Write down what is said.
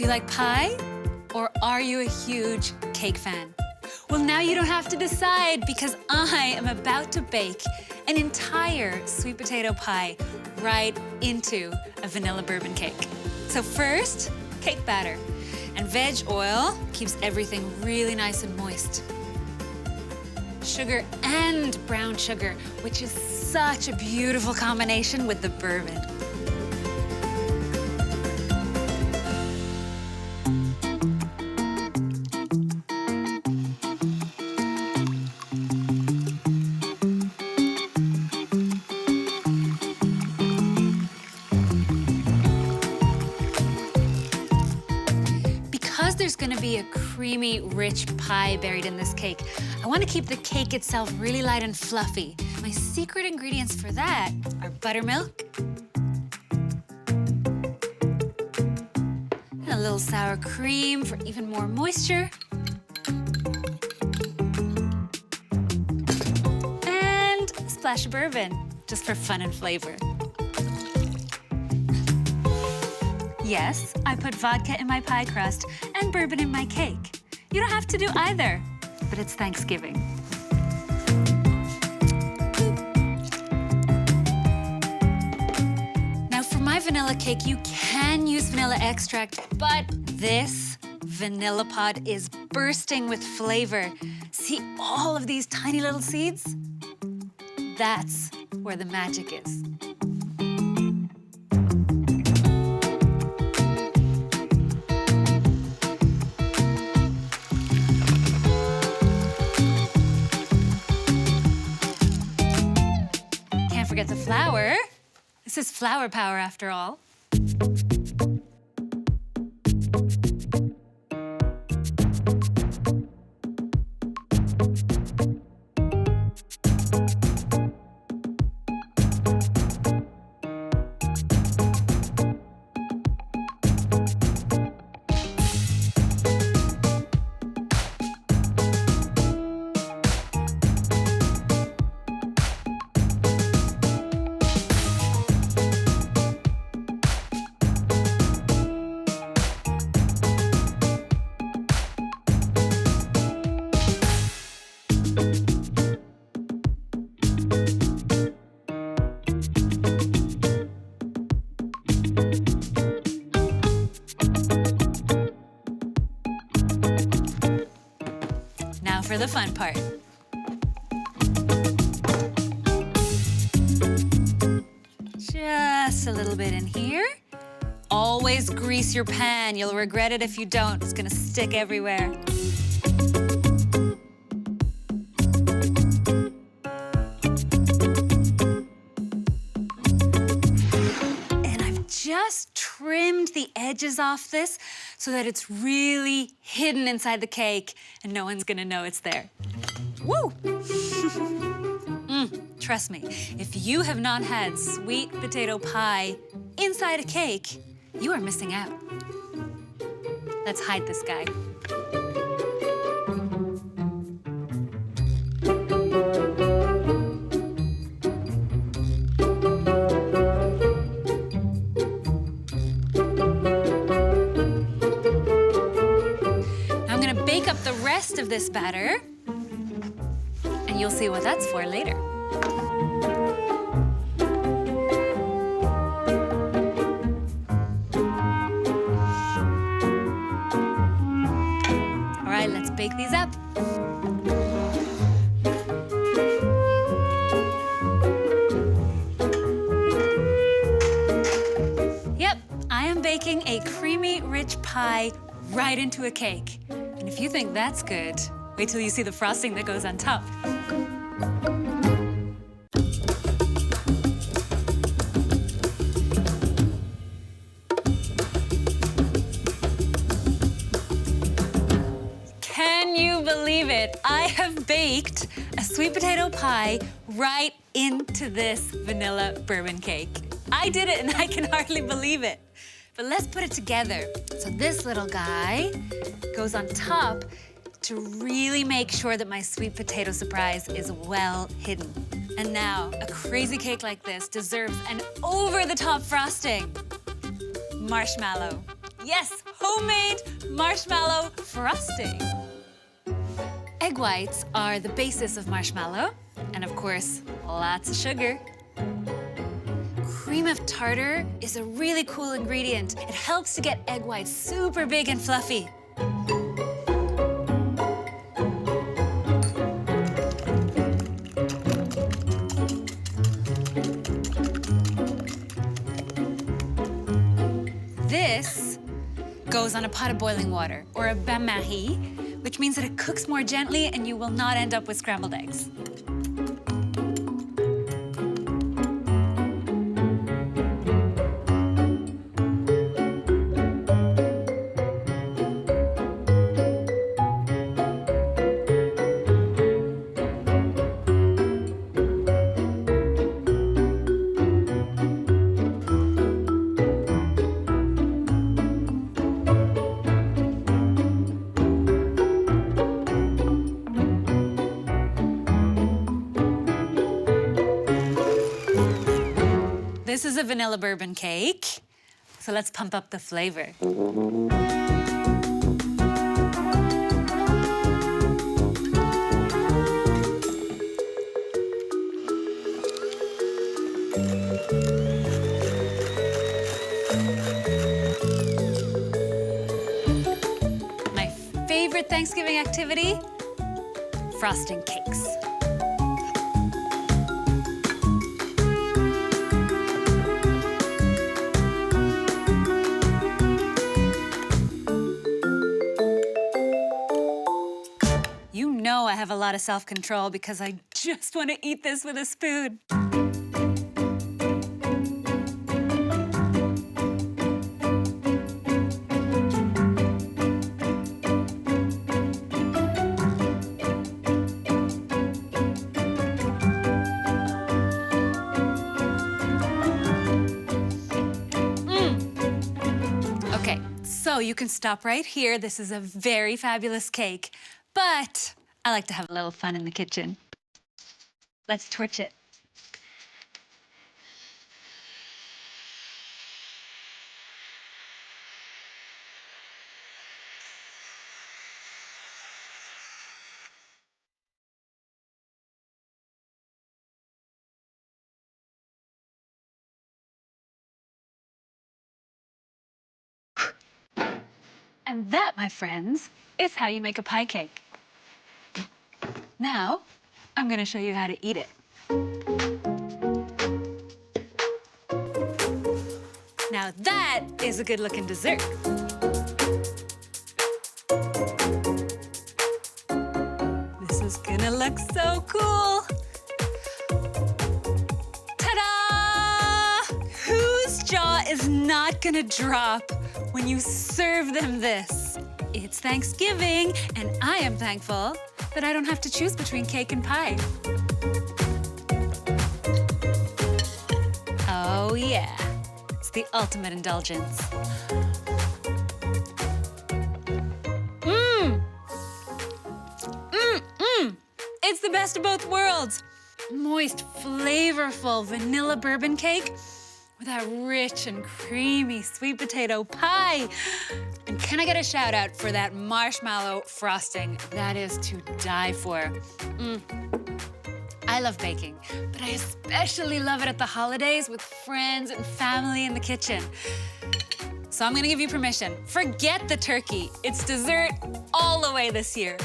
like pie, or are you a huge cake fan? Well, now you don't have to decide because I am about to bake an entire sweet potato pie right into a vanilla bourbon cake. So first, cake batter. And veg oil keeps everything really nice and moist. Sugar and brown sugar, which is such a beautiful combination with the bourbon. Because there's gonna be a creamy, rich pie buried in this cake, I wanna keep the cake itself really light and fluffy. My secret ingredients for that are buttermilk, and a little sour cream for even more moisture, and a splash of bourbon, just for fun and flavor. Yes, I put vodka in my pie crust and bourbon in my cake. You don't have to do either, but it's Thanksgiving. Now for my vanilla cake, you can use vanilla extract, but this vanilla pod is bursting with flavor. See all of these tiny little seeds? That's where the magic is. Forget the flour. This is flour power after all. Now for the fun part. Just a little bit in here. Always grease your pan. You'll regret it if you don't. It's gonna stick everywhere. And I've just trimmed the edges off this so that it's really hidden inside the cake and no one's gonna know it's there. Woo! Trust me, if you have not had sweet potato pie inside a cake, you are missing out. Let's hide this guy. I'm gonna bake up the rest of this batter, and you'll see what that's for later. All right, let's bake these up. Yep, I am baking a creamy, rich pie right into a cake. And if you think that's good, wait till you see the frosting that goes on top. Can you believe it? I have baked a sweet potato pie right into this vanilla bourbon cake. I did it and I can hardly believe it. But let's put it together. So this little guy goes on top to really make sure that my sweet potato surprise is well hidden. And now, a crazy cake like this deserves an over-the-top frosting. Marshmallow. Yes, homemade marshmallow frosting. Egg whites are the basis of marshmallow, and of course, lots of sugar. Cream of tartar is a really cool ingredient. It helps to get egg whites super big and fluffy. This goes on a pot of boiling water, or a bain-marie, which means that it cooks more gently and you will not end up with scrambled eggs. This is a vanilla bourbon cake, so let's pump up the flavor. My favorite Thanksgiving activity? Frosting cakes. You know I have a lot of self-control because I just want to eat this with a spoon. Okay, so you can stop right here. This is a very fabulous cake. But I like to have a little fun in the kitchen. Let's torch it. And that, my friends, is how you make a pie cake. Now, I'm going to show you how to eat it. Now that is a good-looking dessert. This is gonna look so cool. Ta-da! Whose jaw is not gonna drop when you serve them this? It's Thanksgiving, and I am thankful that I don't have to choose between cake and pie. Oh yeah, it's the ultimate indulgence. It's the best of both worlds. Moist, flavorful vanilla bourbon cake with that rich and creamy sweet potato pie. And can I get a shout out for that marshmallow frosting? That is to die for. I love baking, but I especially love it at the holidays with friends and family in the kitchen. So I'm gonna give you permission. Forget the turkey. It's dessert all the way this year.